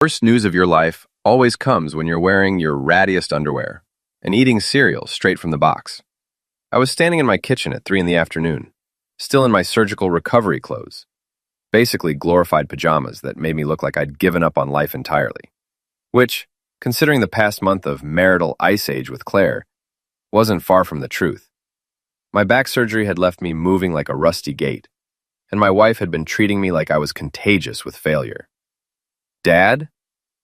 Worst news of your life always comes when you're wearing your rattiest underwear and eating cereal straight from the box. I was standing in my kitchen at 3 in the afternoon, still in my surgical recovery clothes, basically glorified pajamas that made me look like I'd given up on life entirely, which, considering the past month of marital ice age with Claire, wasn't far from the truth. My back surgery had left me moving like a rusty gate, and my wife had been treating me like I was contagious with failure. "Dad?"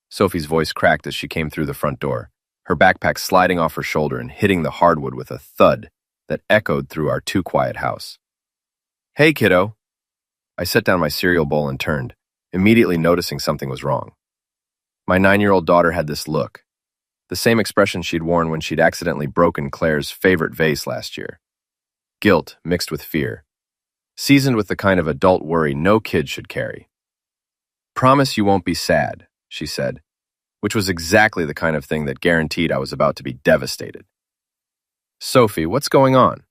Sophie's voice cracked as she came through the front door, her backpack sliding off her shoulder and hitting the hardwood with a thud that echoed through our too-quiet house. "Hey, kiddo." I set down my cereal bowl and turned, immediately noticing something was wrong. My 9-year-old daughter had this look, the same expression she'd worn when she'd accidentally broken Claire's favorite vase last year. Guilt mixed with fear, seasoned with the kind of adult worry no kid should carry. "Promise you won't be sad," she said, which was exactly the kind of thing that guaranteed I was about to be devastated. "Sophie, what's going on?"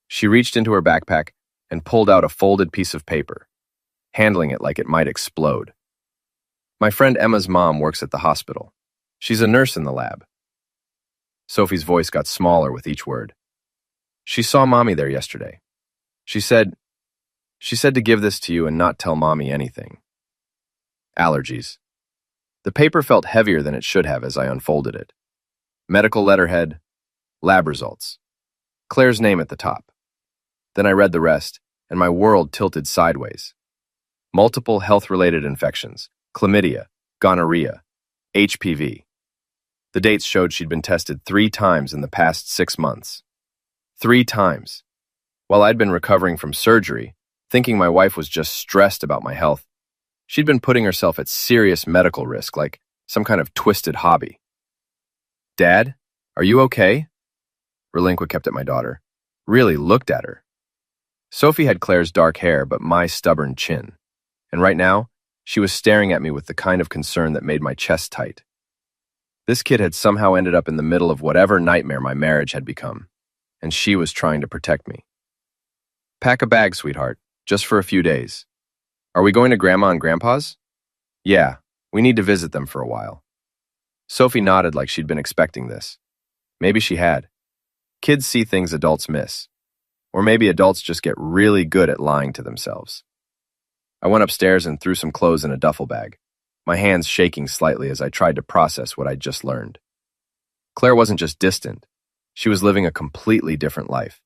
She reached into her backpack and pulled out a folded piece of paper, handling it like it might explode. "My friend Emma's mom works at the hospital. She's a nurse in the lab." Sophie's voice got smaller with each word. "She saw Mommy there yesterday. She said to give this to you and not tell Mommy anything." Allergies. The paper felt heavier than it should have as I unfolded it. Medical letterhead, lab results, Claire's name at the top. Then I read the rest, and my world tilted sideways. Multiple health-related infections, chlamydia, gonorrhea, HPV. The dates showed she'd been tested 3 times in the past 6 months. 3 times. While I'd been recovering from surgery, thinking my wife was just stressed about my health, she'd been putting herself at serious medical risk, like some kind of twisted hobby. "Dad, are you okay?" Relinqua kept at my daughter, really looked at her. Sophie had Claire's dark hair, but my stubborn chin. And right now, she was staring at me with the kind of concern that made my chest tight. This kid had somehow ended up in the middle of whatever nightmare my marriage had become, and she was trying to protect me. "Pack a bag, sweetheart, just for a few days. Are we going to Grandma and Grandpa's?" "Yeah, we need to visit them for a while." Sophie nodded like she'd been expecting this. Maybe she had. Kids see things adults miss. Or maybe adults just get really good at lying to themselves. I went upstairs and threw some clothes in a duffel bag, my hands shaking slightly as I tried to process what I'd just learned. Claire wasn't just distant. She was living a completely different life.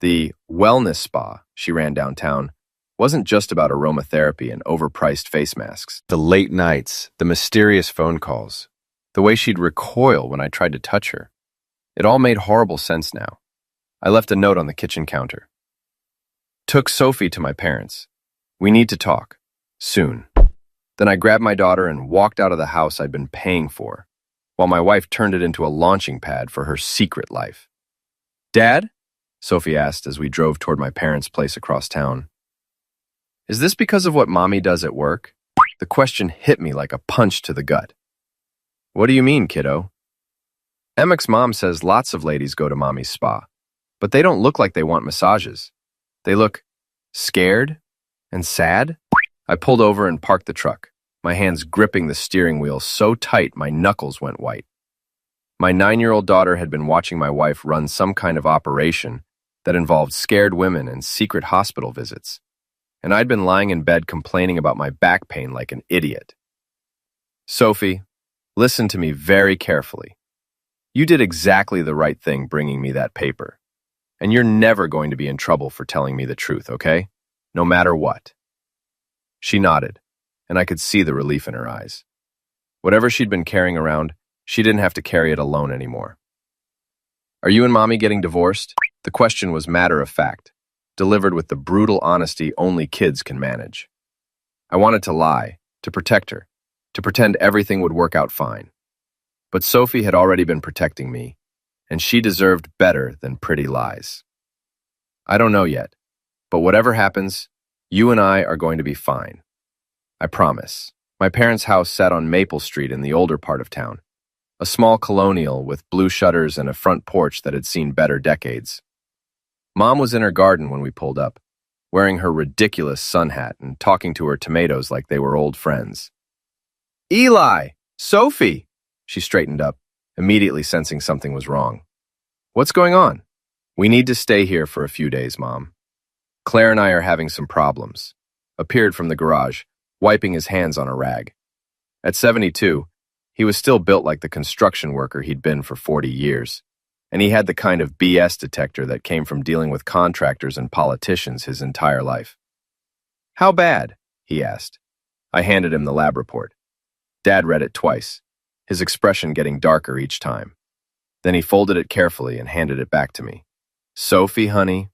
The wellness spa she ran downtown wasn't just about aromatherapy and overpriced face masks. The late nights, the mysterious phone calls, the way she'd recoil when I tried to touch her. It all made horrible sense now. I left a note on the kitchen counter. "Took Sophie to my parents. We need to talk. Soon." Then I grabbed my daughter and walked out of the house I'd been paying for, while my wife turned it into a launching pad for her secret life. "Dad?" Sophie asked as we drove toward my parents' place across town. "Is this because of what Mommy does at work?" The question hit me like a punch to the gut. "What do you mean, kiddo?" "Emmek's mom says lots of ladies go to Mommy's spa, but they don't look like they want massages. They look scared and sad." I pulled over and parked the truck, my hands gripping the steering wheel so tight my knuckles went white. My 9-year-old daughter had been watching my wife run some kind of operation that involved scared women and secret hospital visits, and I'd been lying in bed complaining about my back pain like an idiot. "Sophie, listen to me very carefully. You did exactly the right thing bringing me that paper, and you're never going to be in trouble for telling me the truth, okay? No matter what." She nodded, and I could see the relief in her eyes. Whatever she'd been carrying around, she didn't have to carry it alone anymore. "Are you and Mommy getting divorced?" The question was matter of fact, delivered with the brutal honesty only kids can manage. I wanted to lie, to protect her, to pretend everything would work out fine. But Sophie had already been protecting me, and she deserved better than pretty lies. "I don't know yet, but whatever happens, you and I are going to be fine. I promise." My parents' house sat on Maple Street in the older part of town, a small colonial with blue shutters and a front porch that had seen better decades. Mom was in her garden when we pulled up, wearing her ridiculous sun hat and talking to her tomatoes like they were old friends. Eli! Sophie! She straightened up, immediately sensing something was wrong. What's going on? We need to stay here for a few days, Mom. Claire and I are having some problems. Appeared from the garage, wiping his hands on a rag. At 72, he was still built like the construction worker he'd been for 40 years, and he had the kind of BS detector that came from dealing with contractors and politicians his entire life. How bad? He asked. I handed him the lab report. Dad read it twice, his expression getting darker each time. Then he folded it carefully and handed it back to me. Sophie, honey,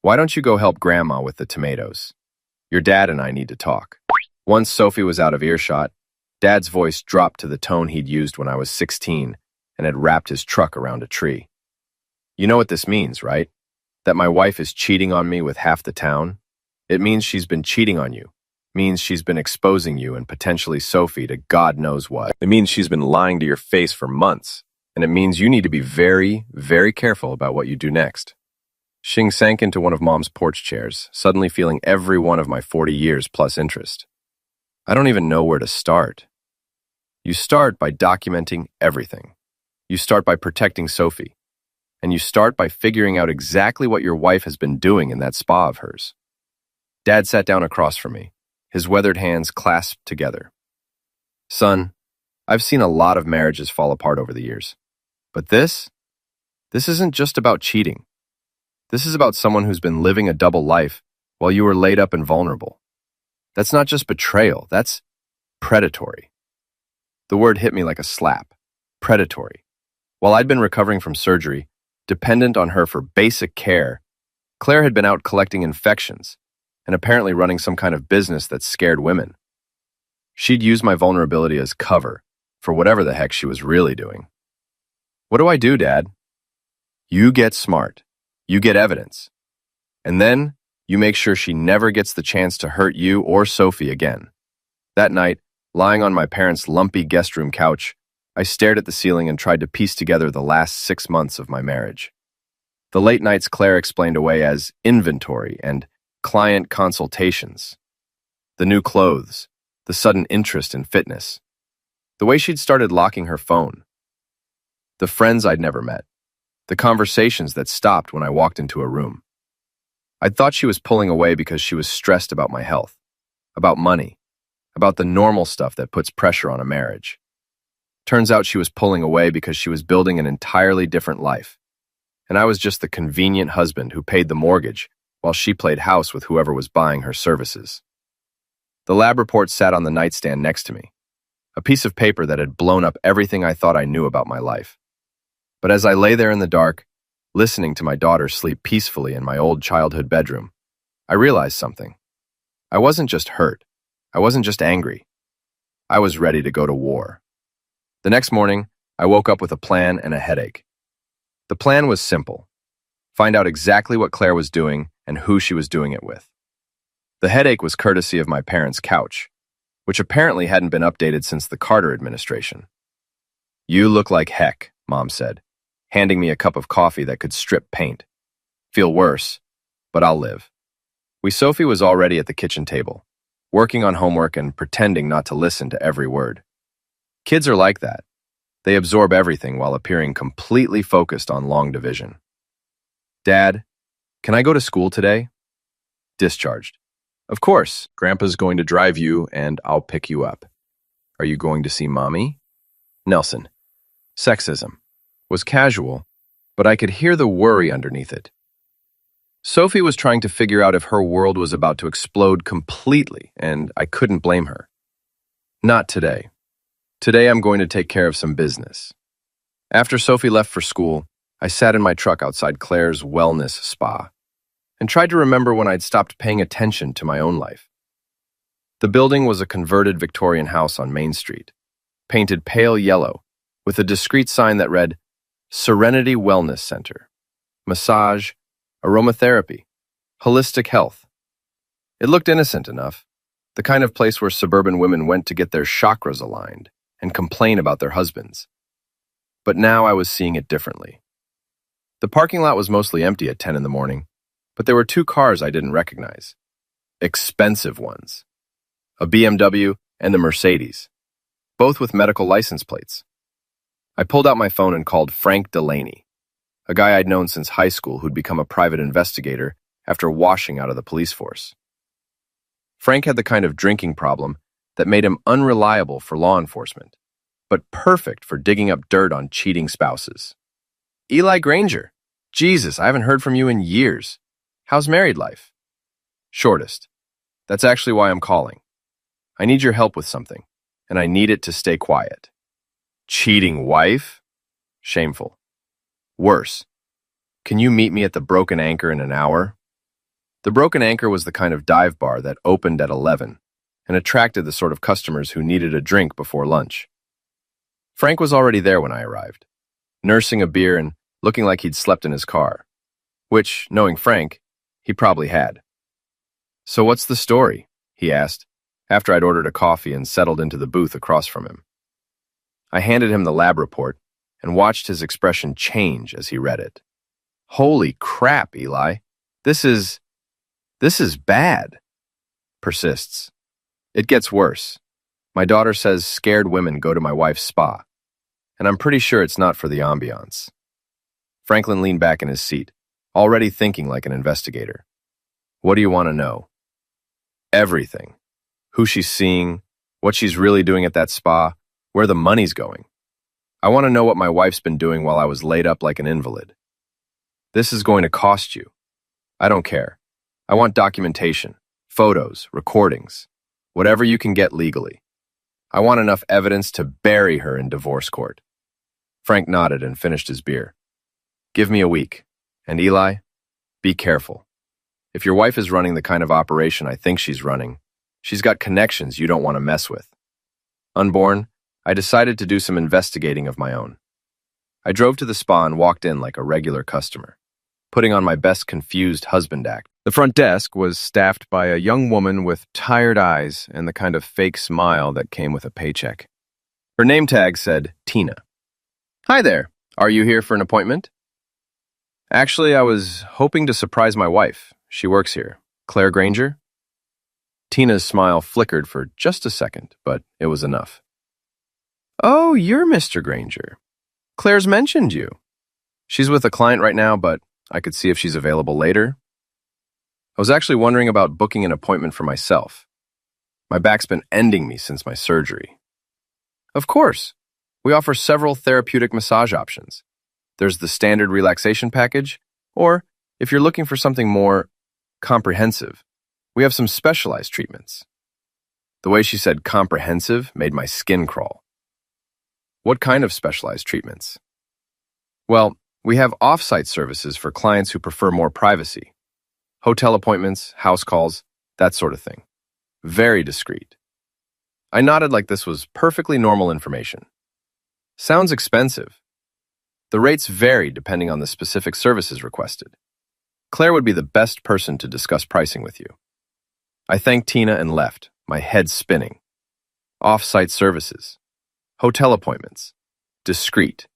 why don't you go help Grandma with the tomatoes? Your dad and I need to talk. Once Sophie was out of earshot, Dad's voice dropped to the tone he'd used when I was 16 and had wrapped his truck around a tree. You know what this means, right? That my wife is cheating on me with half the town? It means she's been cheating on you. Means she's been exposing you and potentially Sophie to God knows what. It means she's been lying to your face for months. And it means you need to be very, very careful about what you do next. Xing sank into one of Mom's porch chairs, suddenly feeling every one of my 40 years plus interest. I don't even know where to start. You start by documenting everything. You start by protecting Sophie. And you start by figuring out exactly what your wife has been doing in that spa of hers. Dad sat down across from me, his weathered hands clasped together. Son, I've seen a lot of marriages fall apart over the years. But this isn't just about cheating. This is about someone who's been living a double life while you were laid up and vulnerable. That's not just betrayal, that's predatory. The word hit me like a slap. Predatory. While I'd been recovering from surgery, dependent on her for basic care, Claire had been out collecting infections and apparently running some kind of business that scared women. She'd used my vulnerability as cover for whatever the heck she was really doing. What do I do, Dad? You get smart. You get evidence. And then you make sure she never gets the chance to hurt you or Sophie again. That night, lying on my parents' lumpy guest room couch, I stared at the ceiling and tried to piece together the last 6 months of my marriage. The late nights Claire explained away as inventory and client consultations. The new clothes, the sudden interest in fitness, the way she'd started locking her phone, the friends I'd never met, the conversations that stopped when I walked into a room. I'd thought she was pulling away because she was stressed about my health, about money, about the normal stuff that puts pressure on a marriage. Turns out she was pulling away because she was building an entirely different life, and I was just the convenient husband who paid the mortgage while she played house with whoever was buying her services. The lab report sat on the nightstand next to me, a piece of paper that had blown up everything I thought I knew about my life. But as I lay there in the dark, listening to my daughter sleep peacefully in my old childhood bedroom, I realized something. I wasn't just hurt. I wasn't just angry. I was ready to go to war. The next morning, I woke up with a plan and a headache. The plan was simple. Find out exactly what Claire was doing and who she was doing it with. The headache was courtesy of my parents' couch, which apparently hadn't been updated since the Carter administration. You look like heck, Mom said, handing me a cup of coffee that could strip paint. Feel worse, but I'll live. Sophie was already at the kitchen table, working on homework and pretending not to listen to every word. Kids are like that. They absorb everything while appearing completely focused on long division. Dad, can I go to school today? Discharged. Of course. Grandpa's going to drive you and I'll pick you up. Are you going to see Mommy? Nelson. Sexism. Was casual, but I could hear the worry underneath it. Sophie was trying to figure out if her world was about to explode completely, and I couldn't blame her. Not today. Today I'm going to take care of some business. After Sophie left for school, I sat in my truck outside Claire's wellness spa and tried to remember when I'd stopped paying attention to my own life. The building was a converted Victorian house on Main Street, painted pale yellow, with a discreet sign that read, Serenity Wellness Center, massage, aromatherapy, holistic health. It looked innocent enough, the kind of place where suburban women went to get their chakras aligned and complain about their husbands. But now I was seeing it differently. The parking lot was mostly empty at 10 in the morning, but there were 2 cars I didn't recognize. Expensive ones. A BMW and the Mercedes. both with medical license plates. I pulled out my phone and called Frank Delaney, a guy I'd known since high school who'd become a private investigator after washing out of the police force. Frank had the kind of drinking problem that made him unreliable for law enforcement, but perfect for digging up dirt on cheating spouses. Eli Granger. Jesus, I haven't heard from you in years. How's married life? Shortest. That's actually why I'm calling. I need your help with something, and I need it to stay quiet. Cheating wife? Shameful. Worse. Can you meet me at the Broken Anchor in an hour? The Broken Anchor was the kind of dive bar that opened at 11 and attracted the sort of customers who needed a drink before lunch. Frank was already there when I arrived, nursing a beer and looking like he'd slept in his car, which, knowing Frank, he probably had. So what's the story? He asked, after I'd ordered a coffee and settled into the booth across from him. I handed him the lab report and watched his expression change as he read it. Holy crap, Eli. This is bad. Persists. It gets worse. My daughter says scared women go to my wife's spa, and I'm pretty sure it's not for the ambiance. Franklin leaned back in his seat, already thinking like an investigator. What do you want to know? Everything. Who she's seeing, what she's really doing at that spa, where the money's going. I want to know what my wife's been doing while I was laid up like an invalid. This is going to cost you. I don't care. I want documentation, photos, recordings, whatever you can get legally. I want enough evidence to bury her in divorce court. Frank nodded and finished his beer. Give me a week. And Eli, be careful. If your wife is running the kind of operation I think she's running, she's got connections you don't want to mess with. Unborn, I decided to do some investigating of my own. I drove to the spa and walked in like a regular customer, putting on my best confused husband act. The front desk was staffed by a young woman with tired eyes and the kind of fake smile that came with a paycheck. Her name tag said Tina. Hi there. Are you here for an appointment? Actually, I was hoping to surprise my wife. She works here. Claire Granger? Tina's smile flickered for just a second, but it was enough. Oh, you're Mr. Granger. Claire's mentioned you. She's with a client right now, but I could see if she's available later. I was actually wondering about booking an appointment for myself. My back's been ending me since my surgery. Of course. We offer several therapeutic massage options. There's the standard relaxation package, or if you're looking for something more comprehensive, we have some specialized treatments. The way she said comprehensive made my skin crawl. What kind of specialized treatments? Well, we have off-site services for clients who prefer more privacy. Hotel appointments, house calls, that sort of thing. Very discreet. I nodded like this was perfectly normal information. Sounds expensive. The rates vary depending on the specific services requested. Claire would be the best person to discuss pricing with you. I thanked Tina and left, my head spinning. Off-site services. Hotel appointments. Discreet.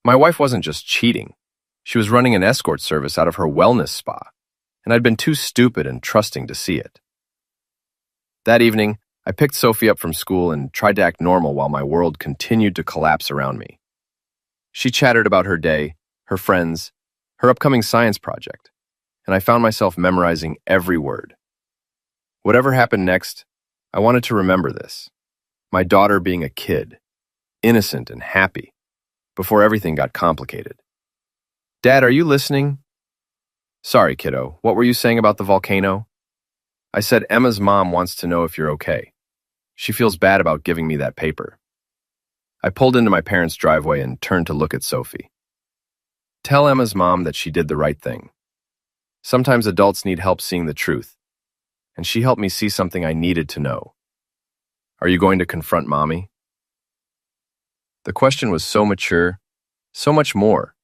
My wife wasn't just cheating. She was running an escort service out of her wellness spa, and I'd been too stupid and trusting to see it. That evening, I picked Sophie up from school and tried to act normal while my world continued to collapse around me. She chattered about her day, her friends, her upcoming science project, and I found myself memorizing every word. Whatever happened next, I wanted to remember this. My daughter being a kid, innocent and happy, before everything got complicated. Dad, are you listening? Sorry, kiddo, what were you saying about the volcano? I said Emma's mom wants to know if you're okay. She feels bad about giving me that paper. I pulled into my parents' driveway and turned to look at Sophie. Tell Emma's mom that she did the right thing. Sometimes adults need help seeing the truth, and she helped me see something I needed to know. Are you going to confront Mommy? The question was so mature, so much more,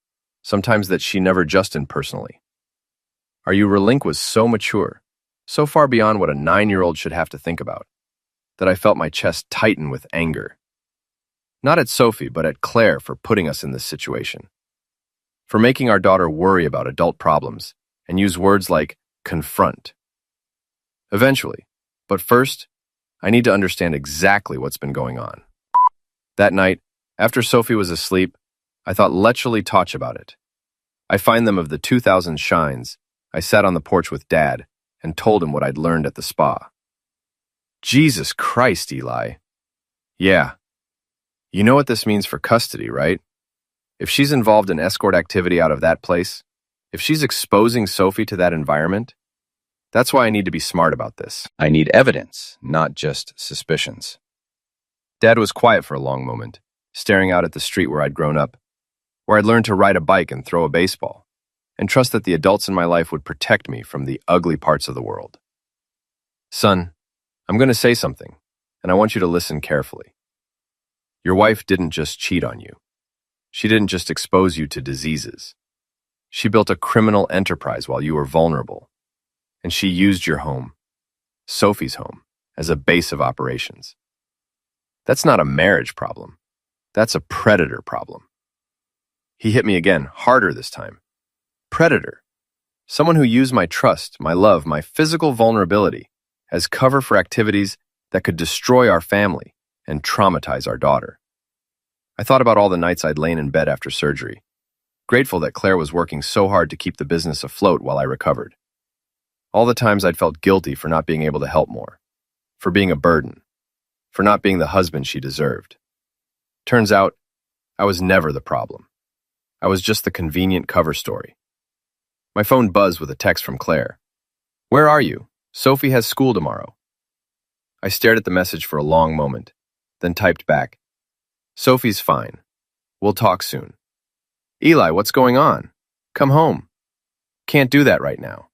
sometimes that she never just in personally. Are you was so mature, so far beyond what a 9-year-old should have to think about, that I felt my chest tighten with anger. Not at Sophie, but at Claire for putting us in this situation. For making our daughter worry about adult problems and use words like confront. Eventually, but first, I need to understand exactly what's been going on. That night, after Sophie was asleep, I thought letchily touch about it. I find them of the 2000 shines. I sat on the porch with Dad and told him what I'd learned at the spa. Jesus Christ, Eli. Yeah. You know what this means for custody, right? If she's involved in escort activity out of that place, if she's exposing Sophie to that environment, that's why I need to be smart about this. I need evidence, not just suspicions. Dad was quiet for a long moment, staring out at the street where I'd grown up, where I'd learned to ride a bike and throw a baseball, and trust that the adults in my life would protect me from the ugly parts of the world. Son, I'm going to say something, and I want you to listen carefully. Your wife didn't just cheat on you. She didn't just expose you to diseases. She built a criminal enterprise while you were vulnerable, and she used your home, Sophie's home, as a base of operations. That's not a marriage problem. That's a predator problem. He hit me again, harder this time. Predator. Someone who used my trust, my love, my physical vulnerability as cover for activities that could destroy our family and traumatize our daughter. I thought about all the nights I'd lain in bed after surgery, grateful that Claire was working so hard to keep the business afloat while I recovered. All the times I'd felt guilty for not being able to help more, for being a burden, for not being the husband she deserved. Turns out, I was never the problem. I was just the convenient cover story. My phone buzzed with a text from Claire. "Where are you? Sophie has school tomorrow." I stared at the message for a long moment, then typed back, "Sophie's fine. We'll talk soon." "Eli, what's going on? Come home." "Can't do that right now.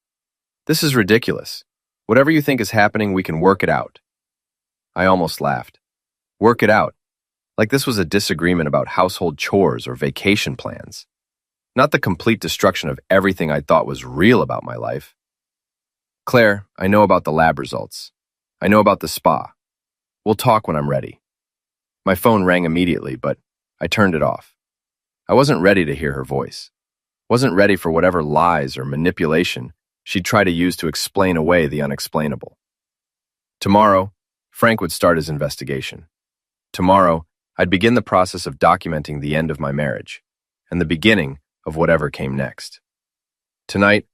This is ridiculous. Whatever you think is happening, we can work it out." I almost laughed. Work it out. Like this was a disagreement about household chores or vacation plans. Not the complete destruction of everything I thought was real about my life. "Claire, I know about the lab results. I know about the spa. We'll talk when I'm ready." My phone rang immediately, but I turned it off. I wasn't ready to hear her voice. Wasn't ready for whatever lies or manipulation she'd try to use to explain away the unexplainable. Tomorrow, Frank would start his investigation. Tomorrow, I'd begin the process of documenting the end of my marriage and the beginning of whatever came next. Tonight,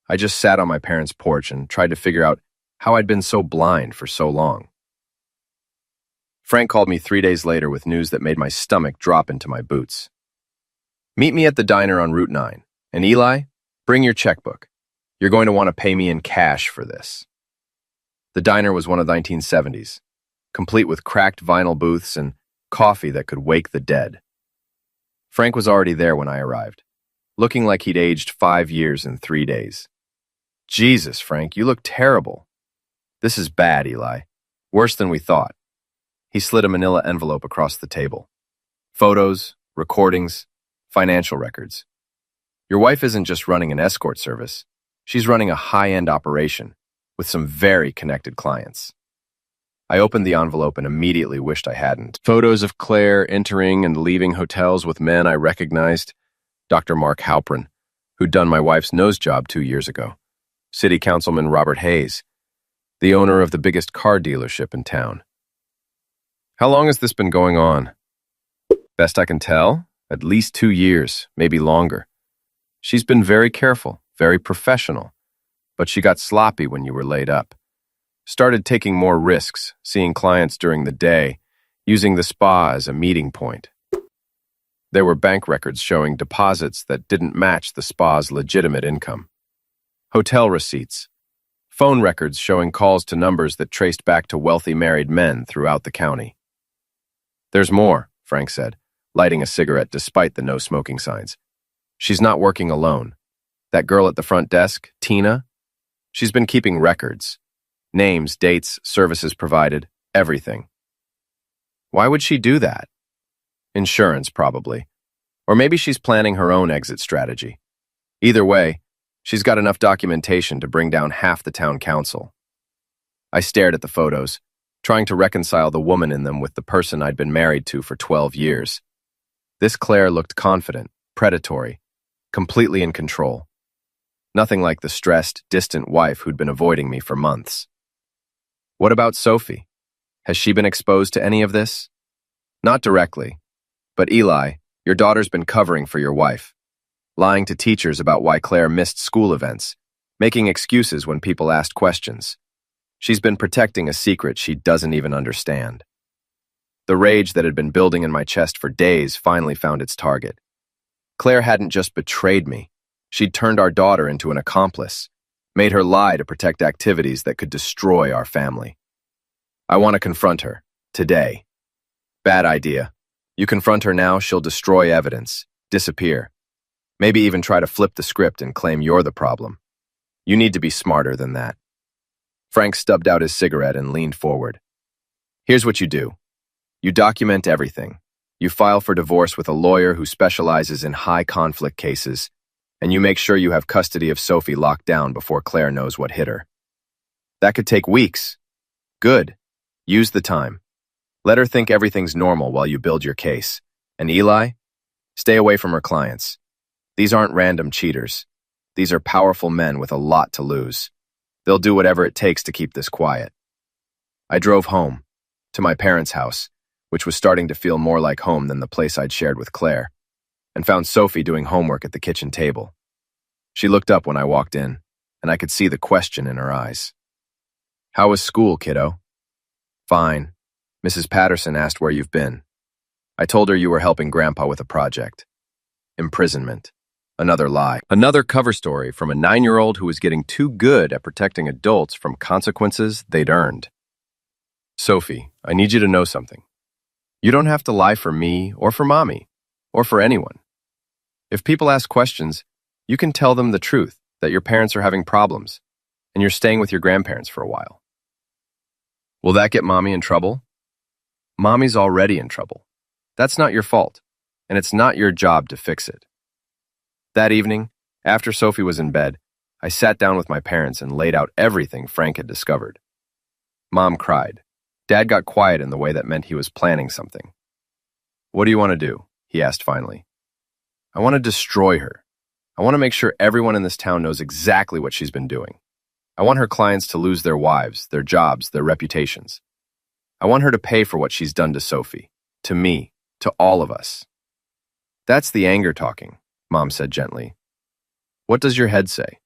I just sat on my parents' porch and tried to figure out how I'd been so blind for so long. Frank called me 3 days later with news that made my stomach drop into my boots. "Meet me at the diner on Route 9. And Eli, bring your checkbook. You're going to want to pay me in cash for this." The diner was one of the 1970s, complete with cracked vinyl booths and coffee that could wake the dead. Frank was already there when I arrived, looking like he'd aged 5 years in 3 days. "Jesus, Frank, you look terrible." "This is bad, Eli. Worse than we thought." He slid a manila envelope across the table. "Photos, recordings, financial records. Your wife isn't just running an escort service. She's running a high-end operation with some very connected clients." I opened the envelope and immediately wished I hadn't. Photos of Claire entering and leaving hotels with men I recognized. Dr. Mark Halprin, who'd done my wife's nose job 2 years ago. City Councilman Robert Hayes, the owner of the biggest car dealership in town. "How long has this been going on?" "Best I can tell, at least 2 years, maybe longer. She's been very careful, very professional, but she got sloppy when you were laid up. Started taking more risks, seeing clients during the day, using the spa as a meeting point. There were bank records showing deposits that didn't match the spa's legitimate income. Hotel receipts. Phone records showing calls to numbers that traced back to wealthy married men throughout the county." "There's more," Frank said, lighting a cigarette despite the no-smoking signs. "She's not working alone. That girl at the front desk, Tina, she's been keeping records. Names, dates, services provided, everything." "Why would she do that?" "Insurance, probably. Or maybe she's planning her own exit strategy. Either way, she's got enough documentation to bring down half the town council." I stared at the photos, trying to reconcile the woman in them with the person I'd been married to for 12 years. This Claire looked confident, predatory, completely in control. Nothing like the stressed, distant wife who'd been avoiding me for months. What about Sophie? Has she been exposed to any of this? Not directly, but Eli, your daughter's been covering for your wife, lying to teachers about why Claire missed school events, making excuses when people asked questions. She's been protecting a secret she doesn't even understand. The rage that had been building in my chest for days finally found its target. Claire hadn't just betrayed me. She'd turned our daughter into an accomplice, made her lie to protect activities that could destroy our family. I want to confront her, today. Bad idea. You confront her now, she'll destroy evidence, disappear. Maybe even try to flip the script and claim you're the problem. You need to be smarter than that. Frank stubbed out his cigarette and leaned forward. Here's what you do. You document everything. You file for divorce with a lawyer who specializes in high-conflict cases, and you make sure you have custody of Sophie locked down before Claire knows what hit her. That could take weeks. Good. Use the time. Let her think everything's normal while you build your case. And Eli? Stay away from her clients. These aren't random cheaters. These are powerful men with a lot to lose. They'll do whatever it takes to keep this quiet. I drove home, to my parents' house, which was starting to feel more like home than the place I'd shared with Claire, and found Sophie doing homework at the kitchen table. She looked up when I walked in, and I could see the question in her eyes. How was school, kiddo? Fine. Mrs. Patterson asked where you've been. I told her you were helping Grandpa with a project. Imprisonment. Another lie. Another cover story from a 9-year-old who was getting too good at protecting adults from consequences they'd earned. Sophie, I need you to know something. You don't have to lie for me or for Mommy or for anyone. If people ask questions, you can tell them the truth, that your parents are having problems and you're staying with your grandparents for a while. Will that get Mommy in trouble? Mommy's already in trouble. That's not your fault, and it's not your job to fix it. That evening, after Sophie was in bed, I sat down with my parents and laid out everything Frank had discovered. Mom cried. Dad got quiet in the way that meant he was planning something. What do you want to do? He asked finally. I want to destroy her. I want to make sure everyone in this town knows exactly what she's been doing. I want her clients to lose their wives, their jobs, their reputations. I want her to pay for what she's done to Sophie, to me, to all of us. That's the anger talking, Mom said gently. What does your head say?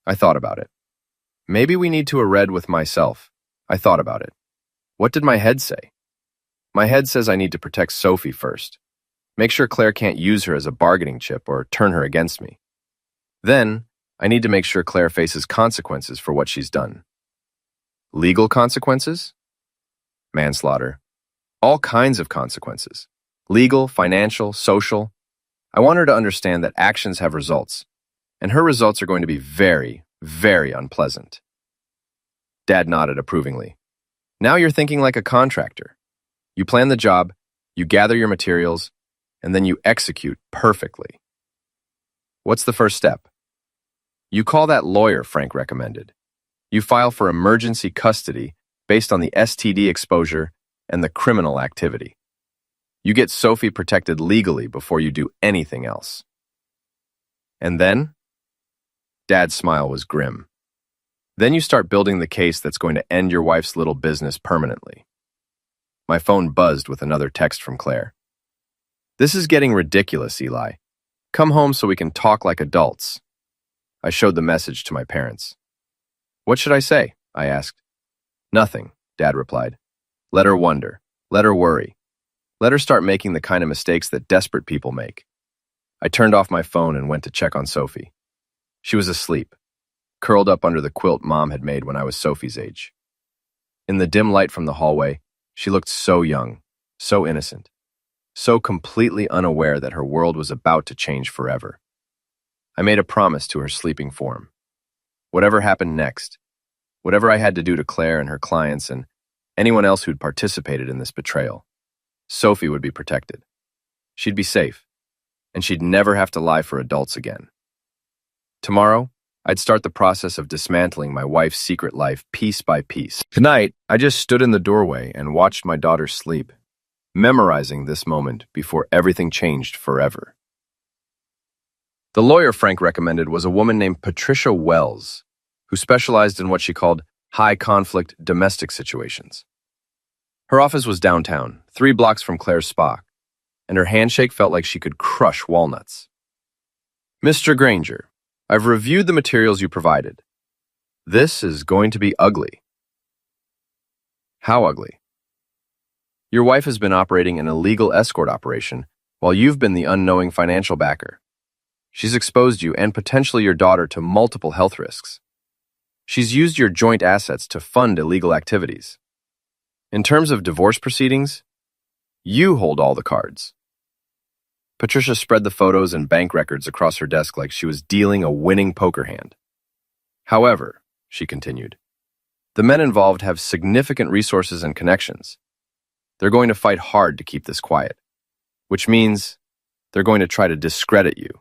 I thought about it. Maybe we need to read with myself. I thought about it. What did my head say? My head says I need to protect Sophie first. Make sure Claire can't use her as a bargaining chip or turn her against me. Then, I need to make sure Claire faces consequences for what she's done. Legal consequences? Manslaughter. All kinds of consequences. Legal, financial, social. I want her to understand that actions have results, and her results are going to be very, very unpleasant. Dad nodded approvingly. Now you're thinking like a contractor. You plan the job, you gather your materials, and then you execute perfectly. What's the first step? You call that lawyer Frank recommended. You file for emergency custody based on the STD exposure and the criminal activity. You get Sophie protected legally before you do anything else. And then? Dad's smile was grim. Then you start building the case that's going to end your wife's little business permanently. My phone buzzed with another text from Claire. This is getting ridiculous, Eli. Come home so we can talk like adults. I showed the message to my parents. What should I say? I asked. Nothing, Dad replied. Let her wonder. Let her worry. Let her start making the kind of mistakes that desperate people make. I turned off my phone and went to check on Sophie. She was asleep, curled up under the quilt Mom had made when I was Sophie's age. In the dim light from the hallway, she looked so young, so innocent, so completely unaware that her world was about to change forever. I made a promise to her sleeping form. Whatever happened next, whatever I had to do to Claire and her clients and anyone else who'd participated in this betrayal, Sophie would be protected. She'd be safe, and she'd never have to lie for adults again. Tomorrow, I'd start the process of dismantling my wife's secret life piece by piece. Tonight, I just stood in the doorway and watched my daughter sleep, memorizing this moment before everything changed forever. The lawyer Frank recommended was a woman named Patricia Wells, who specialized in what she called high-conflict domestic situations. Her office was downtown, 3 blocks from Claire's spa, and her handshake felt like she could crush walnuts. Mr. Granger, I've reviewed the materials you provided. This is going to be ugly. How ugly? Your wife has been operating an illegal escort operation while you've been the unknowing financial backer. She's exposed you and potentially your daughter to multiple health risks. She's used your joint assets to fund illegal activities. In terms of divorce proceedings, you hold all the cards. Patricia spread the photos and bank records across her desk like she was dealing a winning poker hand. However, she continued, the men involved have significant resources and connections. They're going to fight hard to keep this quiet, which means they're going to try to discredit you,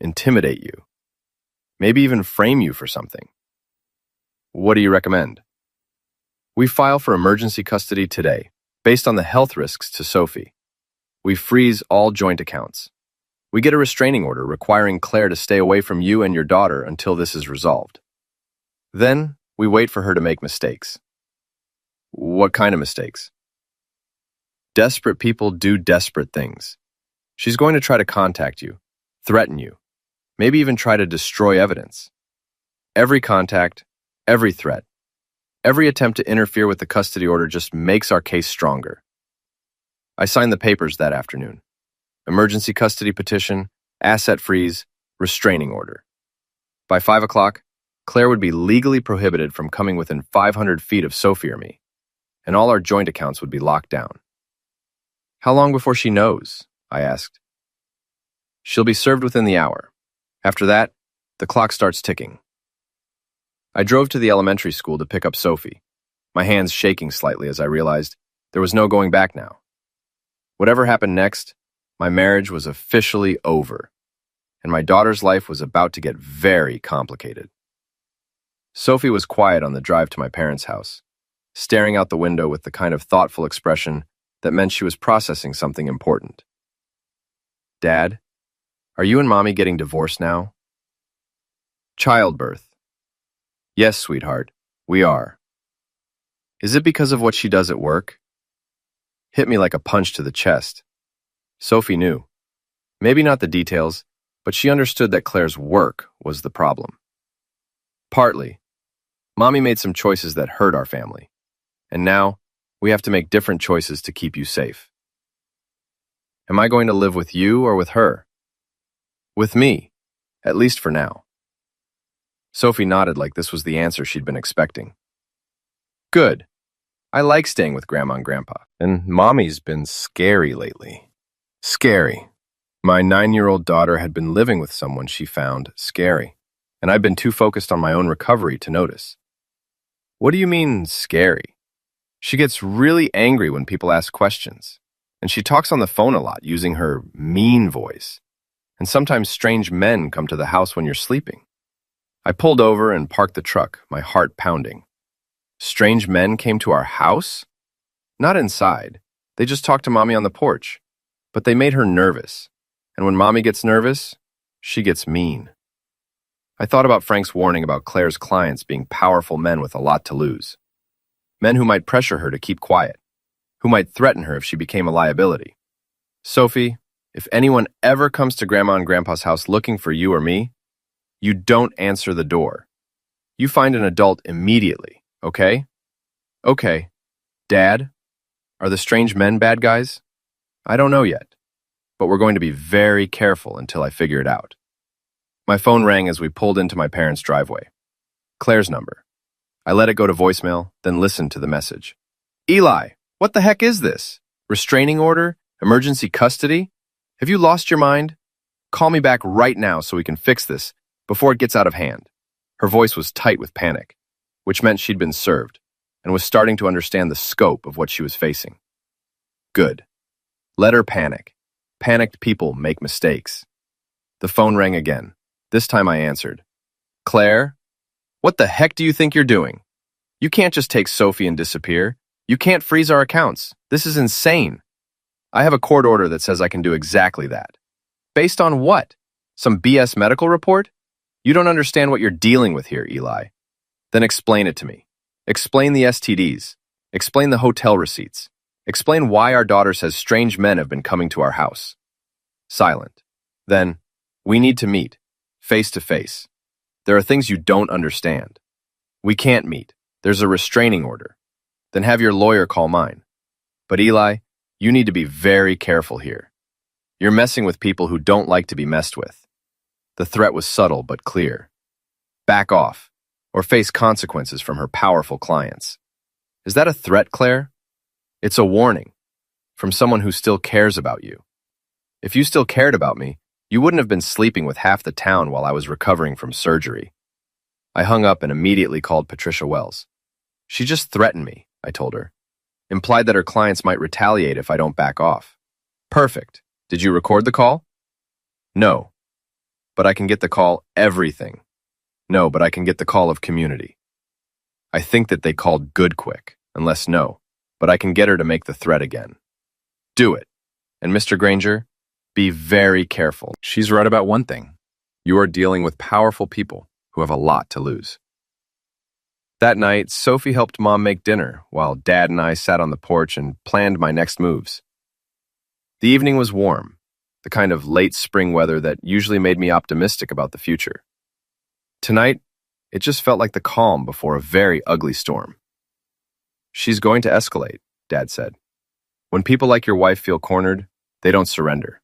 intimidate you, maybe even frame you for something. What do you recommend? We file for emergency custody today, based on the health risks to Sophie. We freeze all joint accounts. We get a restraining order requiring Claire to stay away from you and your daughter until this is resolved. Then, we wait for her to make mistakes. What kind of mistakes? Desperate people do desperate things. She's going to try to contact you, threaten you, maybe even try to destroy evidence. Every contact, every threat, every attempt to interfere with the custody order just makes our case stronger. I signed the papers that afternoon. Emergency custody petition, asset freeze, restraining order. By 5 o'clock, Claire would be legally prohibited from coming within 500 feet of Sophie or me, and all our joint accounts would be locked down. How long before she knows? I asked. She'll be served within the hour. After that, the clock starts ticking. I drove to the elementary school to pick up Sophie, my hands shaking slightly as I realized there was no going back now. Whatever happened next, my marriage was officially over, and my daughter's life was about to get very complicated. Sophie was quiet on the drive to my parents' house, staring out the window with the kind of thoughtful expression that meant she was processing something important. Dad, are you and Mommy getting divorced now? Childbirth. Yes, sweetheart, we are. Is it because of what she does at work? Hit me like a punch to the chest. Sophie knew. Maybe not the details, but she understood that Claire's work was the problem. Partly. Mommy made some choices that hurt our family, and now we have to make different choices to keep you safe. Am I going to live with you or with her? With me, at least for now. Sophie nodded like this was the answer she'd been expecting. Good. I like staying with Grandma and Grandpa, and Mommy's been scary lately. Scary. My 9-year-old daughter had been living with someone she found scary, and I'd been too focused on my own recovery to notice. What do you mean, scary? She gets really angry when people ask questions, and she talks on the phone a lot using her mean voice, and sometimes strange men come to the house when you're sleeping. I pulled over and parked the truck, my heart pounding. Strange men came to our house? Not inside. They just talked to Mommy on the porch. But they made her nervous. And when Mommy gets nervous, she gets mean. I thought about Frank's warning about Claire's clients being powerful men with a lot to lose. Men who might pressure her to keep quiet. Who might threaten her if she became a liability. Sophie, if anyone ever comes to Grandma and Grandpa's house looking for you or me, you don't answer the door. You find an adult immediately, okay? Okay. Dad, are the strange men bad guys? I don't know yet, but we're going to be very careful until I figure it out. My phone rang as we pulled into my parents' driveway. Claire's number. I let it go to voicemail, then listened to the message. Eli, what the heck is this? Restraining order? Emergency custody? Have you lost your mind? Call me back right now so we can fix this before it gets out of hand. Her voice was tight with panic, which meant she'd been served and was starting to understand the scope of what she was facing. Good. Let her panic. Panicked people make mistakes. The phone rang again. This time I answered. Claire, what the heck do you think you're doing? You can't just take Sophie and disappear. You can't freeze our accounts. This is insane. I have a court order that says I can do exactly that. Based on what? Some BS medical report? You don't understand what you're dealing with here, Eli. Then explain it to me. Explain the STDs. Explain the hotel receipts. Explain why our daughter says strange men have been coming to our house. Silent. Then, we need to meet, face to face. There are things you don't understand. We can't meet. There's a restraining order. Then have your lawyer call mine. But Eli, you need to be very careful here. You're messing with people who don't like to be messed with. The threat was subtle but clear. Back off, or face consequences from her powerful clients. Is that a threat, Claire? It's a warning from someone who still cares about you. If you still cared about me, you wouldn't have been sleeping with half the town while I was recovering from surgery. I hung up and immediately called Patricia Wells. She just threatened me, I told her. Implied that her clients might retaliate if I don't back off. Perfect. Did you record the call? No. But I can get the call everything. No, but I can get the call of community. I think that they called good quick, unless no, but I can get her to make the threat again. Do it. And Mr. Granger, be very careful. She's right about one thing. You are dealing with powerful people who have a lot to lose. That night, Sophie helped Mom make dinner while Dad and I sat on the porch and planned my next moves. The evening was warm, the kind of late spring weather that usually made me optimistic about the future. Tonight, it just felt like the calm before a very ugly storm. She's going to escalate, Dad said. When people like your wife feel cornered, they don't surrender.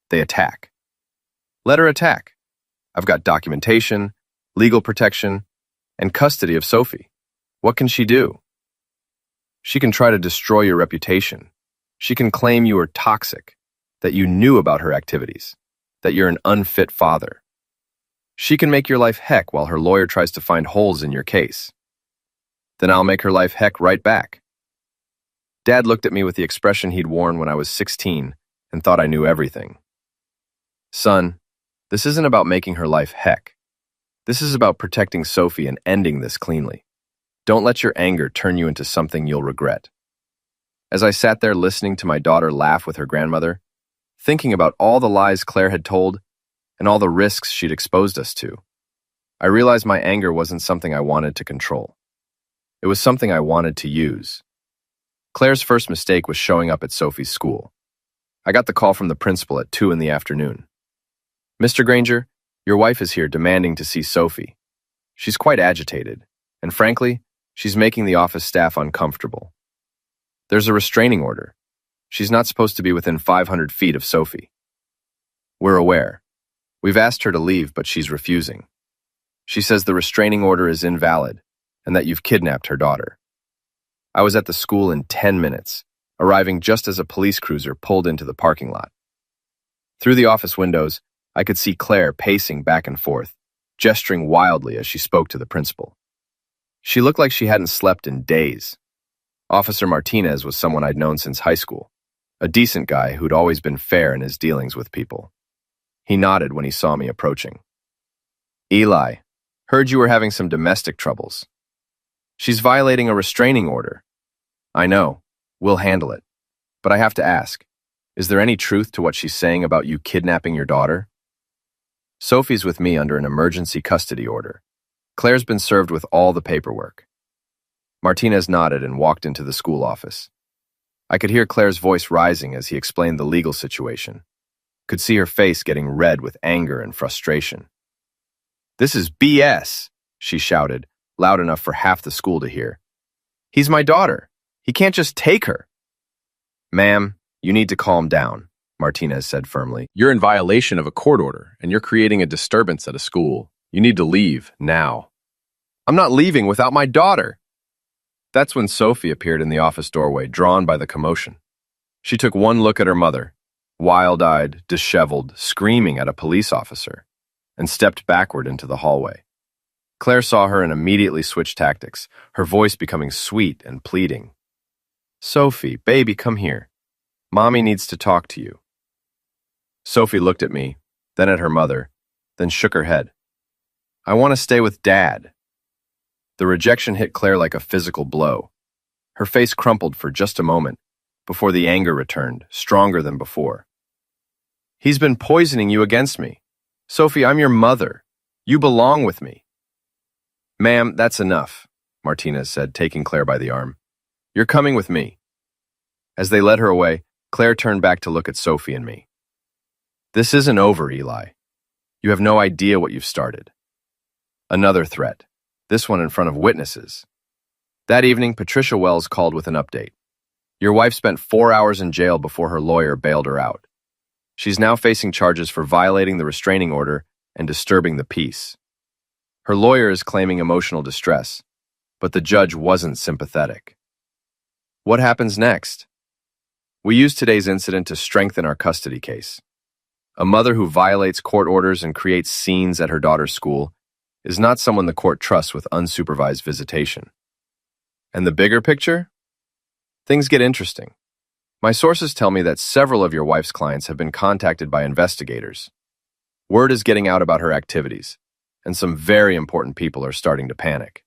They attack. Let her attack. I've got documentation, legal protection, and custody of Sophie. What can she do? She can try to destroy your reputation. She can claim you are toxic, that you knew about her activities, that you're an unfit father. She can make your life heck while her lawyer tries to find holes in your case. Then I'll make her life heck right back. Dad looked at me with the expression he'd worn when I was 16 and thought I knew everything. Son, this isn't about making her life heck. This is about protecting Sophie and ending this cleanly. Don't let your anger turn you into something you'll regret. As I sat there listening to my daughter laugh with her grandmother, thinking about all the lies Claire had told and all the risks she'd exposed us to, I realized my anger wasn't something I wanted to control. It was something I wanted to use. Claire's first mistake was showing up at Sophie's school. I got the call from the principal at 2 in the afternoon. Mr. Granger, your wife is here demanding to see Sophie. She's quite agitated, and frankly, she's making the office staff uncomfortable. There's a restraining order. She's not supposed to be within 500 feet of Sophie. We're aware. We've asked her to leave, but she's refusing. She says the restraining order is invalid and that you've kidnapped her daughter. I was at the school in 10 minutes, arriving just as a police cruiser pulled into the parking lot. Through the office windows, I could see Claire pacing back and forth, gesturing wildly as she spoke to the principal. She looked like she hadn't slept in days. Officer Martinez was someone I'd known since high school, a decent guy who'd always been fair in his dealings with people. He nodded when he saw me approaching. Eli, heard you were having some domestic troubles. She's violating a restraining order. I know. We'll handle it. But I have to ask, is there any truth to what she's saying about you kidnapping your daughter? Sophie's with me under an emergency custody order. Claire's been served with all the paperwork. Martinez nodded and walked into the school office. I could hear Claire's voice rising as he explained the legal situation. Could see her face getting red with anger and frustration. This is BS, she shouted, loud enough for half the school to hear. He's my daughter. He can't just take her. Ma'am, you need to calm down, Martinez said firmly. You're in violation of a court order, and you're creating a disturbance at a school. You need to leave now. I'm not leaving without my daughter. That's when Sophie appeared in the office doorway, drawn by the commotion. She took one look at her mother, wild-eyed, disheveled, screaming at a police officer, and stepped backward into the hallway. Claire saw her and immediately switched tactics, her voice becoming sweet and pleading. Sophie, baby, come here. Mommy needs to talk to you. Sophie looked at me, then at her mother, then shook her head. I want to stay with Dad. The rejection hit Claire like a physical blow. Her face crumpled for just a moment, before the anger returned, stronger than before. He's been poisoning you against me. Sophie, I'm your mother. You belong with me. Ma'am, that's enough, Martinez said, taking Claire by the arm. You're coming with me. As they led her away, Claire turned back to look at Sophie and me. This isn't over, Eli. You have no idea what you've started. Another threat, this one in front of witnesses. That evening, Patricia Wells called with an update. Your wife spent 4 hours in jail before her lawyer bailed her out. She's now facing charges for violating the restraining order and disturbing the peace. Her lawyer is claiming emotional distress, but the judge wasn't sympathetic. What happens next? We use today's incident to strengthen our custody case. A mother who violates court orders and creates scenes at her daughter's school is not someone the court trusts with unsupervised visitation. And the bigger picture? Things get interesting. My sources tell me that several of your wife's clients have been contacted by investigators. Word is getting out about her activities, and some very important people are starting to panic.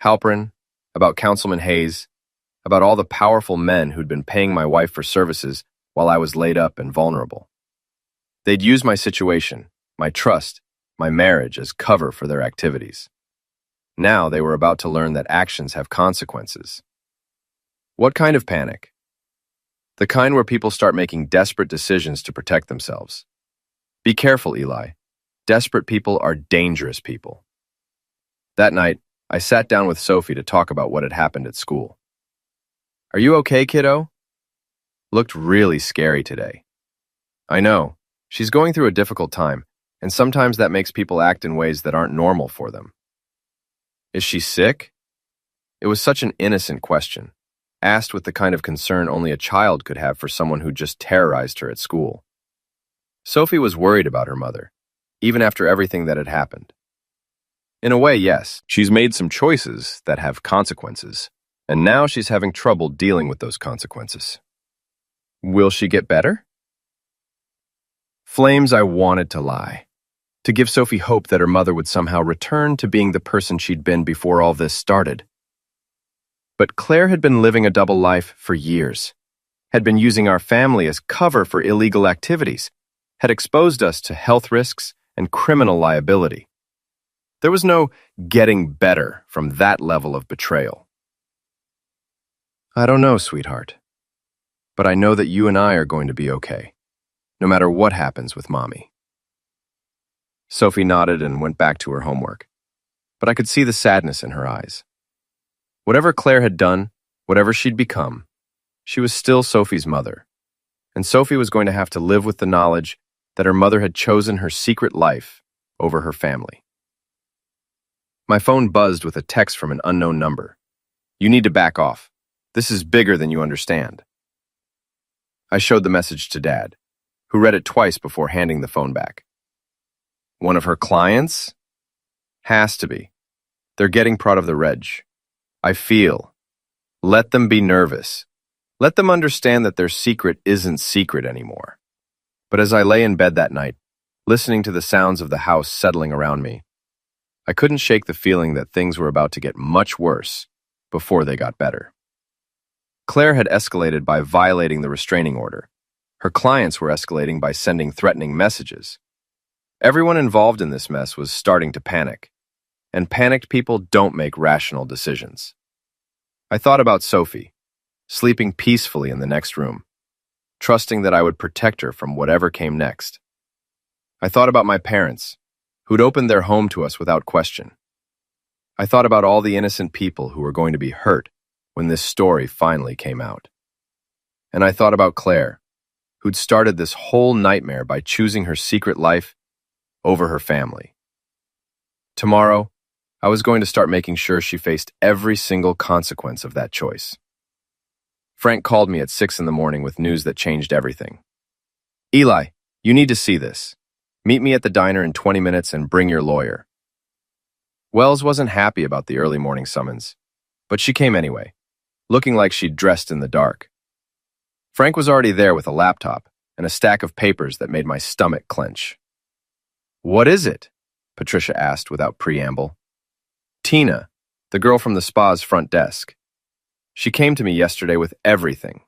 Halpern, about Councilman Hayes, about all the powerful men who'd been paying my wife for services while I was laid up and vulnerable. They'd use my situation, my trust, my marriage as cover for their activities. Now they were about to learn that actions have consequences. What kind of panic? The kind where people start making desperate decisions to protect themselves. Be careful, Eli. Desperate people are dangerous people. That night, I sat down with Sophie to talk about what had happened at school. Are you okay, kiddo? Looked really scary today. I know. She's going through a difficult time, and sometimes that makes people act in ways that aren't normal for them. Is she sick? It was such an innocent question, asked with the kind of concern only a child could have for someone who just terrorized her at school. Sophie was worried about her mother, even after everything that had happened. In a way, yes, she's made some choices that have consequences, and now she's having trouble dealing with those consequences. Will she get better? Flames, I wanted to lie, to give Sophie hope that her mother would somehow return to being the person she'd been before all this started. But Claire had been living a double life for years, had been using our family as cover for illegal activities, had exposed us to health risks and criminal liability. There was no getting better from that level of betrayal. I don't know, sweetheart, but I know that you and I are going to be okay, no matter what happens with Mommy. Sophie nodded and went back to her homework, but I could see the sadness in her eyes. Whatever Claire had done, whatever she'd become, she was still Sophie's mother, and Sophie was going to have to live with the knowledge that her mother had chosen her secret life over her family. My phone buzzed with a text from an unknown number. You need to back off. This is bigger than you understand. I showed the message to Dad, who read it twice before handing the phone back. One of her clients? Has to be. They're getting proud of the reg. I feel. Let them be nervous. Let them understand that their secret isn't secret anymore. But as I lay in bed that night, listening to the sounds of the house settling around me, I couldn't shake the feeling that things were about to get much worse before they got better. Claire had escalated by violating the restraining order. Her clients were escalating by sending threatening messages. Everyone involved in this mess was starting to panic, and panicked people don't make rational decisions. I thought about Sophie, sleeping peacefully in the next room, trusting that I would protect her from whatever came next. I thought about my parents, who'd opened their home to us without question. I thought about all the innocent people who were going to be hurt when this story finally came out. And I thought about Claire, who'd started this whole nightmare by choosing her secret life over her family. Tomorrow, I was going to start making sure she faced every single consequence of that choice. Frank called me at 6 a.m. with news that changed everything. Eli, you need to see this. Meet me at the diner in 20 minutes and bring your lawyer. Wells wasn't happy about the early morning summons, but she came anyway, looking like she'd dressed in the dark. Frank was already there with a laptop and a stack of papers that made my stomach clench. What is it? Patricia asked without preamble. Tina, the girl from the spa's front desk. She came to me yesterday with everything.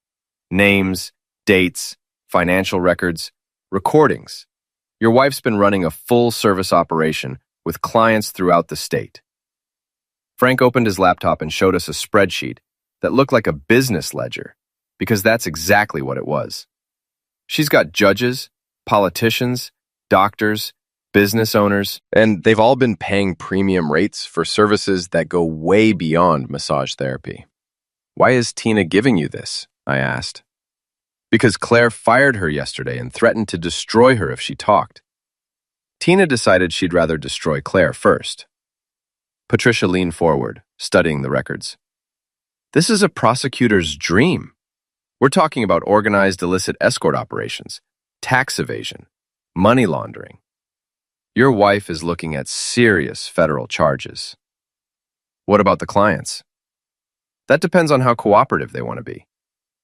Names, dates, financial records, recordings. Your wife's been running a full-service operation with clients throughout the state. Frank opened his laptop and showed us a spreadsheet that looked like a business ledger, because that's exactly what it was. She's got judges, politicians, doctors, business owners, and they've all been paying premium rates for services that go way beyond massage therapy. "Why is Tina giving you this?" I asked. "Because Claire fired her yesterday and threatened to destroy her if she talked. Tina decided she'd rather destroy Claire first." Patricia leaned forward, studying the records. "This is a prosecutor's dream. We're talking about organized illicit escort operations, tax evasion, money laundering. Your wife is looking at serious federal charges." "What about the clients?" "That depends on how cooperative they want to be.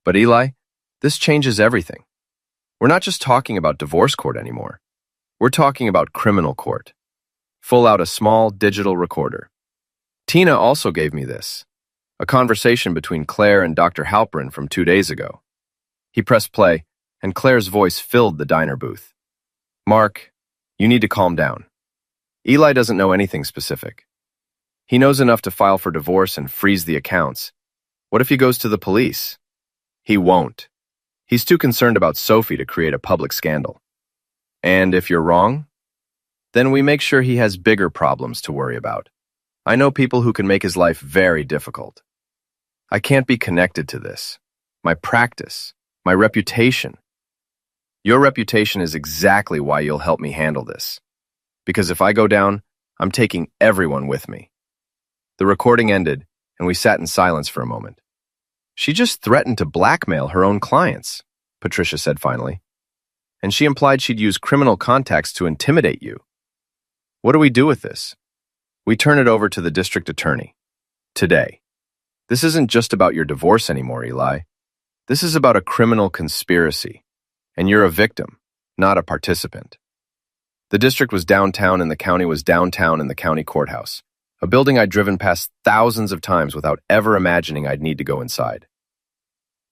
But Eli, this changes everything. We're not just talking about divorce court anymore. We're talking about criminal court. Pull out a small digital recorder. Tina also gave me this, a conversation between Claire and Dr. Halperin from 2 days ago." He pressed play, and Claire's voice filled the diner booth. "Mark, you need to calm down. Eli doesn't know anything specific. He knows enough to file for divorce and freeze the accounts. What if he goes to the police?" "He won't. He's too concerned about Sophie to create a public scandal. And if you're wrong, then we make sure he has bigger problems to worry about. I know people who can make his life very difficult. I can't be connected to this. My practice, my reputation. Your reputation is exactly why you'll help me handle this. Because if I go down, I'm taking everyone with me." The recording ended, and we sat in silence for a moment. "She just threatened to blackmail her own clients," Patricia said finally. "And she implied she'd use criminal contacts to intimidate you. What do we do with this?" "We turn it over to the district attorney. Today. This isn't just about your divorce anymore, Eli. This is about a criminal conspiracy. And you're a victim, not a participant." The district was downtown and the county was downtown in the county courthouse, a building I'd driven past thousands of times without ever imagining I'd need to go inside.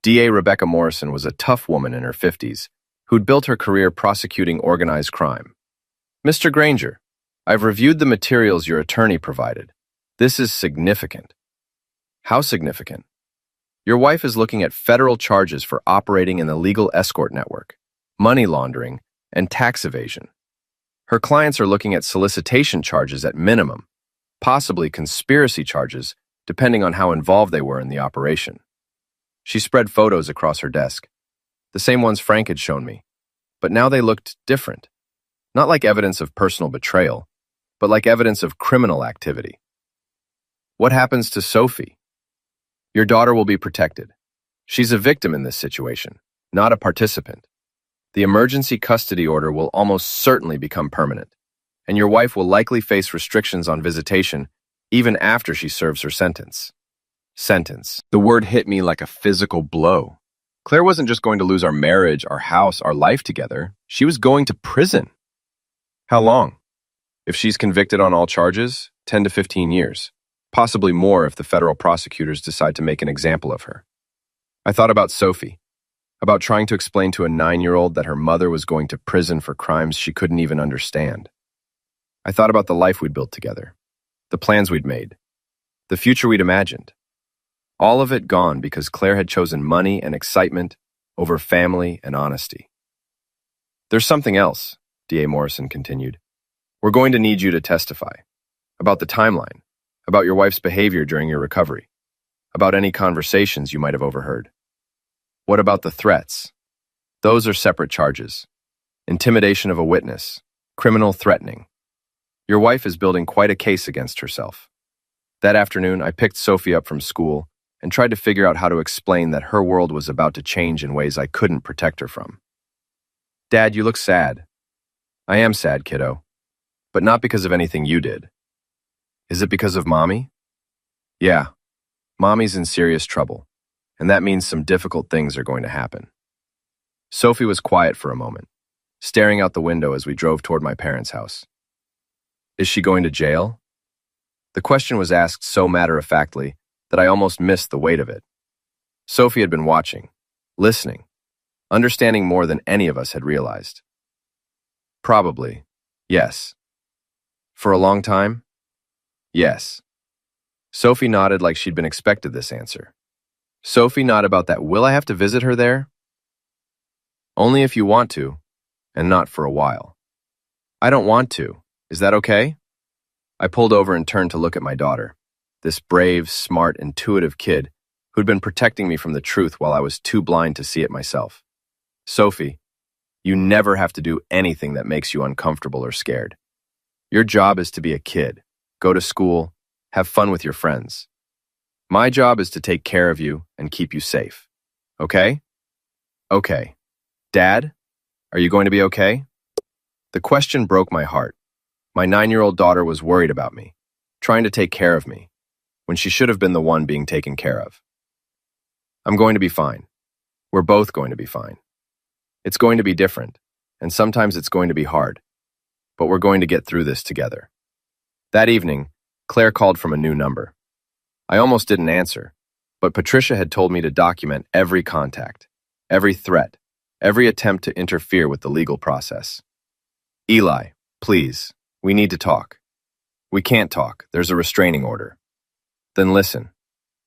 DA Rebecca Morrison was a tough woman in her 50s who'd built her career prosecuting organized crime. "Mr. Granger, I've reviewed the materials your attorney provided. This is significant." "How significant?" "Your wife is looking at federal charges for operating in the legal escort network, money laundering, and tax evasion. Her clients are looking at solicitation charges at minimum, possibly conspiracy charges, depending on how involved they were in the operation." She spread photos across her desk, the same ones Frank had shown me, but now they looked different. Not like evidence of personal betrayal, but like evidence of criminal activity. "What happens to Sophie?" "Your daughter will be protected. She's a victim in this situation, not a participant. The emergency custody order will almost certainly become permanent, and your wife will likely face restrictions on visitation even after she serves her sentence." Sentence. The word hit me like a physical blow. Claire wasn't just going to lose our marriage, our house, our life together. She was going to prison. "How long?" "If she's convicted on all charges, 10 to 15 years. Possibly more if the federal prosecutors decide to make an example of her." I thought about Sophie, about trying to explain to a 9-year-old that her mother was going to prison for crimes she couldn't even understand. I thought about the life we'd built together, the plans we'd made, the future we'd imagined. All of it gone because Claire had chosen money and excitement over family and honesty. "There's something else," DA Morrison continued. "We're going to need you to testify. About the timeline, about your wife's behavior during your recovery, about any conversations you might have overheard. What about the threats? Those are separate charges. Intimidation of a witness, criminal threatening. Your wife is building quite a case against herself." That afternoon, I picked Sophie up from school and tried to figure out how to explain that her world was about to change in ways I couldn't protect her from. "Dad, you look sad." "I am sad, kiddo, but not because of anything you did." "Is it because of Mommy?" "Yeah, Mommy's in serious trouble, and that means some difficult things are going to happen." Sophie was quiet for a moment, staring out the window as we drove toward my parents' house. "Is she going to jail?" The question was asked so matter-of-factly that I almost missed the weight of it. Sophie had been watching, listening, understanding more than any of us had realized. "Probably, yes." "For a long time?" "Yes." Sophie nodded like she'd been expected this answer. Sophie, not about that. Will I have to visit her there? Only if you want to, and not for a while. I don't want to. Is that okay? I pulled over and turned to look at my daughter, this brave, smart, intuitive kid who'd been protecting me from the truth while I was too blind to see it myself. Sophie, you never have to do anything that makes you uncomfortable or scared. Your job is to be a kid, go to school, have fun with your friends. My job is to take care of you and keep you safe. Okay? Okay. Dad, are you going to be okay? The question broke my heart. My 9-year-old daughter was worried about me, trying to take care of me, when she should have been the one being taken care of. I'm going to be fine. We're both going to be fine. It's going to be different, and sometimes it's going to be hard, but we're going to get through this together. That evening, Claire called from a new number. I almost didn't answer, but Patricia had told me to document every contact, every threat, every attempt to interfere with the legal process. Eli, please, we need to talk. We can't talk. There's a restraining order. Then listen.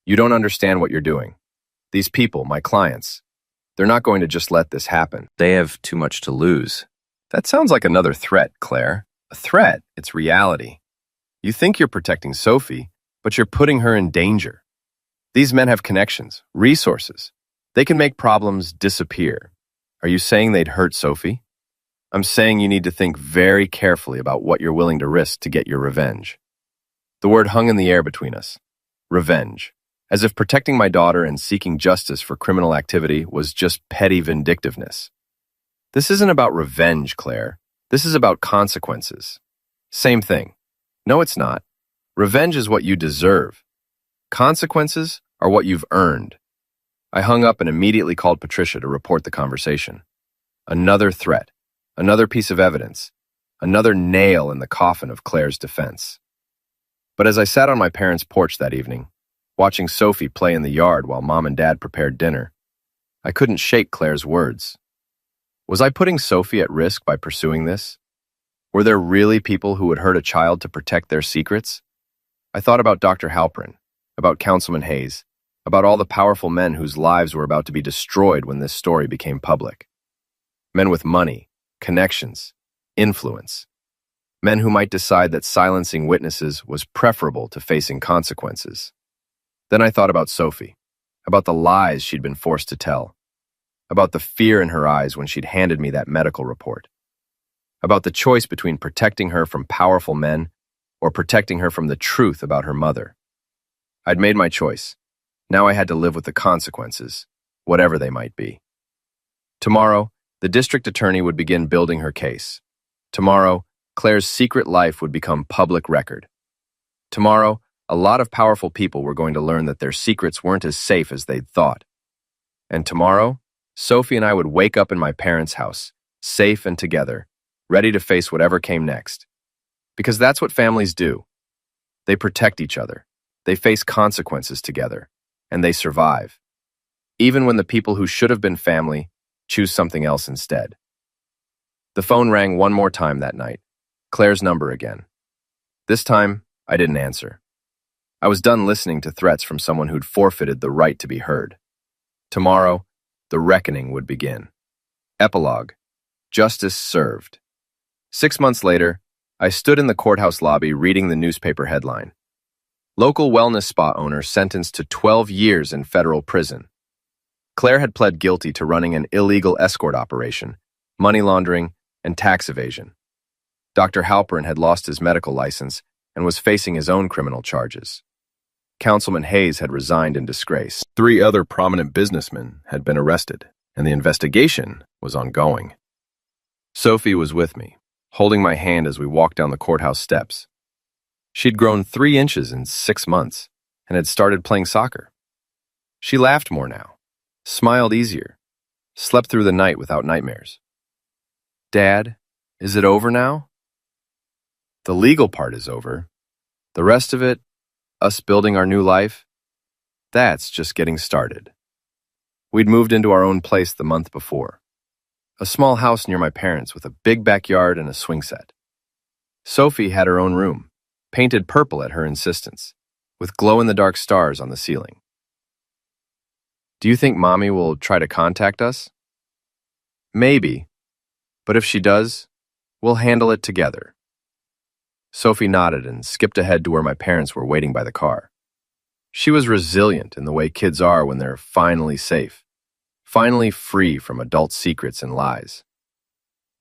You don't understand what you're doing. These people, my clients, they're not going to just let this happen. They have too much to lose. That sounds like another threat, Claire. A threat, it's reality. You think you're protecting Sophie, but you're putting her in danger. These men have connections, resources. They can make problems disappear. Are you saying they'd hurt Sophie? I'm saying you need to think very carefully about what you're willing to risk to get your revenge. The word hung in the air between us. Revenge. As if protecting my daughter and seeking justice for criminal activity was just petty vindictiveness. This isn't about revenge, Claire. This is about consequences. Same thing. No, it's not. Revenge is what you deserve. Consequences are what you've earned. I hung up and immediately called Patricia to report the conversation. Another threat. Another piece of evidence. Another nail in the coffin of Claire's defense. But as I sat on my parents' porch that evening, watching Sophie play in the yard while Mom and Dad prepared dinner, I couldn't shake Claire's words. Was I putting Sophie at risk by pursuing this? Were there really people who would hurt a child to protect their secrets? I thought about Dr. Halperin, about Councilman Hayes, about all the powerful men whose lives were about to be destroyed when this story became public. Men with money, connections, influence. Men who might decide that silencing witnesses was preferable to facing consequences. Then I thought about Sophie, about the lies she'd been forced to tell, about the fear in her eyes when she'd handed me that medical report, about the choice between protecting her from powerful men or protecting her from the truth about her mother. I'd made my choice. Now I had to live with the consequences, whatever they might be. Tomorrow, the district attorney would begin building her case. Tomorrow, Claire's secret life would become public record. Tomorrow, a lot of powerful people were going to learn that their secrets weren't as safe as they'd thought. And tomorrow, Sophie and I would wake up in my parents' house, safe and together, ready to face whatever came next. Because that's what families do. They protect each other, they face consequences together, and they survive. Even when the people who should have been family choose something else instead. The phone rang one more time that night, Claire's number again. This time, I didn't answer. I was done listening to threats from someone who'd forfeited the right to be heard. Tomorrow, the reckoning would begin. Epilogue. Justice served. 6 months later, I stood in the courthouse lobby reading the newspaper headline. Local wellness spa owner sentenced to 12 years in federal prison. Claire had pled guilty to running an illegal escort operation, money laundering, and tax evasion. Dr. Halperin had lost his medical license and was facing his own criminal charges. Councilman Hayes had resigned in disgrace. 3 other prominent businessmen had been arrested, and the investigation was ongoing. Sophie was with me, holding my hand as we walked down the courthouse steps. She'd grown 3 inches in 6 months and had started playing soccer. She laughed more now, smiled easier, slept through the night without nightmares. Dad, is it over now? The legal part is over. The rest of it, us building our new life, that's just getting started. We'd moved into our own place the month before. A small house near my parents with a big backyard and a swing set. Sophie had her own room, painted purple at her insistence, with glow-in-the-dark stars on the ceiling. Do you think Mommy will try to contact us? Maybe, but if she does, we'll handle it together. Sophie nodded and skipped ahead to where my parents were waiting by the car. She was resilient in the way kids are when they're finally safe, finally free from adult secrets and lies.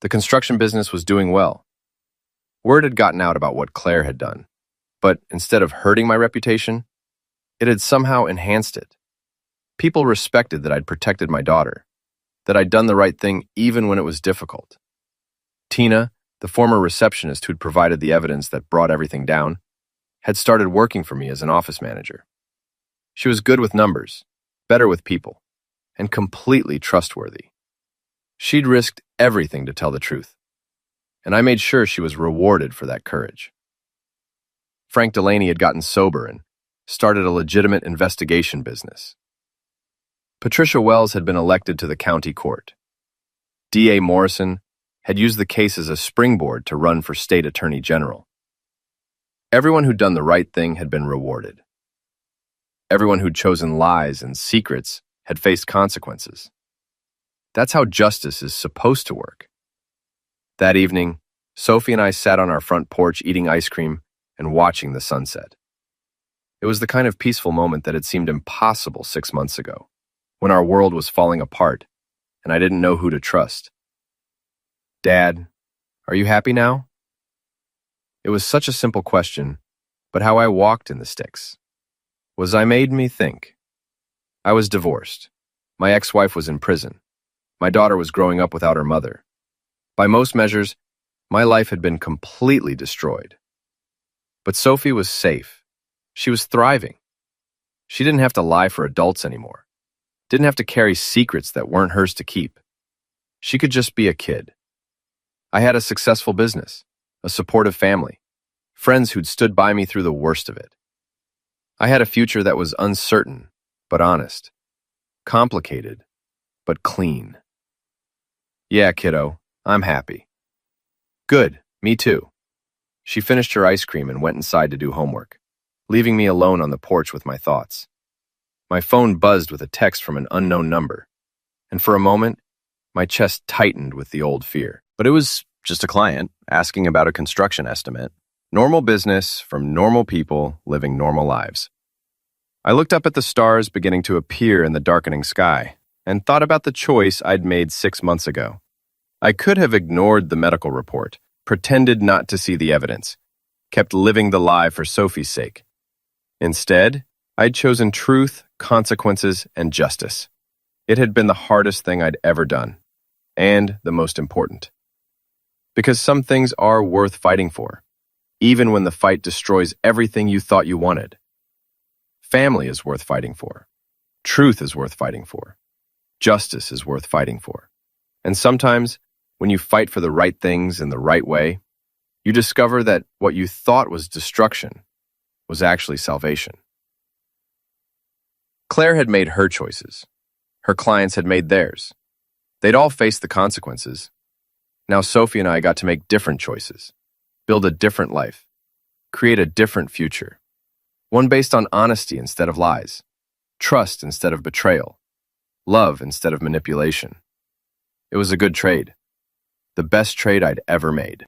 The construction business was doing well. Word had gotten out about what Claire had done, but instead of hurting my reputation, it had somehow enhanced it. People respected that I'd protected my daughter, that I'd done the right thing even when it was difficult. Tina, the former receptionist who'd provided the evidence that brought everything down, had started working for me as an office manager. She was good with numbers, better with people, and completely trustworthy. She'd risked everything to tell the truth, and I made sure she was rewarded for that courage. Frank Delaney had gotten sober and started a legitimate investigation business. Patricia Wells had been elected to the county court. D.A. Morrison had used the case as a springboard to run for state attorney general. Everyone who'd done the right thing had been rewarded. Everyone who'd chosen lies and secrets had faced consequences. That's how justice is supposed to work. That evening, Sophie and I sat on our front porch eating ice cream and watching the sunset. It was the kind of peaceful moment that had seemed impossible 6 months ago, when our world was falling apart and I didn't know who to trust. Dad, are you happy now? It was such a simple question, but how I walked in the sticks made me think. I was divorced. My ex-wife was in prison. My daughter was growing up without her mother. By most measures, my life had been completely destroyed. But Sophie was safe. She was thriving. She didn't have to lie for adults anymore. Didn't have to carry secrets that weren't hers to keep. She could just be a kid. I had a successful business, a supportive family, friends who'd stood by me through the worst of it. I had a future that was uncertain, but honest, complicated, but clean. Yeah, kiddo, I'm happy. Good, me too. She finished her ice cream and went inside to do homework, leaving me alone on the porch with my thoughts. My phone buzzed with a text from an unknown number, and for a moment, my chest tightened with the old fear. But it was just a client asking about a construction estimate. Normal business from normal people living normal lives. I looked up at the stars beginning to appear in the darkening sky and thought about the choice I'd made 6 months ago. I could have ignored the medical report, pretended not to see the evidence, kept living the lie for Sophie's sake. Instead, I'd chosen truth, consequences, and justice. It had been the hardest thing I'd ever done, and the most important. Because some things are worth fighting for, even when the fight destroys everything you thought you wanted. Family is worth fighting for. Truth is worth fighting for. Justice is worth fighting for. And sometimes, when you fight for the right things in the right way, you discover that what you thought was destruction was actually salvation. Claire had made her choices. Her clients had made theirs. They'd all faced the consequences. Now Sophie and I got to make different choices, build a different life, create a different future. One based on honesty instead of lies, trust instead of betrayal, love instead of manipulation. It was a good trade, the best trade I'd ever made.